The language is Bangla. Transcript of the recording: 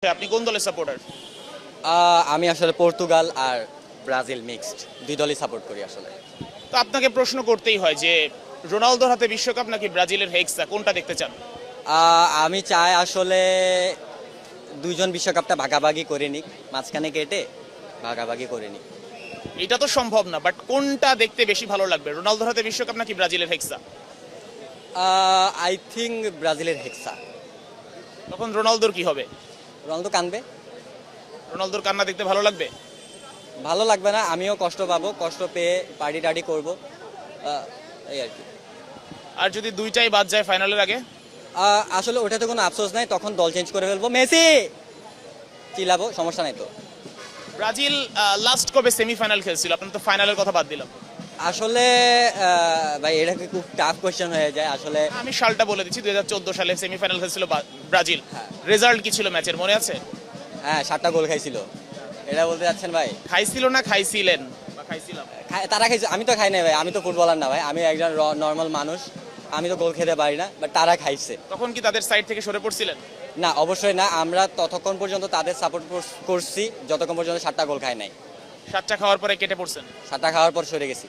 আপনি কোন দলের সাপোর্টার? আমি আসলে পর্তুগাল আর ব্রাজিল মিক্সড দুই দলই সাপোর্ট করি আসলে। তো আপনাকে প্রশ্ন করতেই হয় যে রোনালদোর হাতে বিশ্বকাপ নাকি ব্রাজিলের হেক্সা, কোনটা দেখতে চান? আমি চাই আসলে দুইজন বিশ্বকাপটা ভাগাভাগি করে নিক, মাঝখানে কেটে ভাগাভাগি করে নিক। এটা তো সম্ভব না, বাট কোনটা দেখতে বেশি ভালো লাগবে, রোনালদোর হাতে বিশ্বকাপ নাকি ব্রাজিলের হেক্সা? আই থিঙ্ক ব্রাজিলের হেক্সা। তখন রোনালদোর কি হবে? রোনালদো কানবে। রোনালদোর কান্না দেখতে ভালো লাগবে? ভালো লাগবে না, আমিও কষ্ট পাবো, কষ্ট পেয়ে পার্টি টার্টি করবো, এই আর কি। আর যদি দুইটাই বাদ যায় ফাইনালের আগে? আসলে ওটাতে কোনো আফসোস নাই, তখন দল চেঞ্জ করে ফেলবো, মেসি চিল্লাবো, সমস্যা নাই তো। ব্রাজিল লাস্ট কবে সেমিফাইনাল খেলছিল? আপনার তো ফাইনালের কথা বাদ দিলাম। আসলে ভাই এটা কি খুব টাফ কোয়েশ্চেন হয়ে যায় আসলে। আমি সালটা বলে দিচ্ছি, 2014 সালে সেমিফাইনাল খেলছিল ব্রাজিল। হ্যাঁ। রেজাল্ট কি ছিল ম্যাচের মনে আছে? হ্যাঁ, 7টা গোল খাইছিল, এটা বলতে যাচ্ছেন ভাই? খাইছিল না খাইছিলেন? বা খাইছিলাম? তারা খাইছে, আমি তো খাই নাই ভাই, আমি তো ফুটবলার না ভাই, আমি একজন নর্মাল মানুষ, আমি তো গোল খেতে পারি না, বাট তারা খাইছে। তখন কি তাদের সাইড থেকে সরে পড়ছিলেন? না, অবশ্যই না, আমরা ততক্ষণ পর্যন্ত তাদের সাপোর্ট করছি যতক্ষণ পর্যন্ত 7টা গোল খায় নাই। 7টা খাওয়ার পরে কেটে পড়ছেন? 7টা খাওয়ার পর সরে গেছি।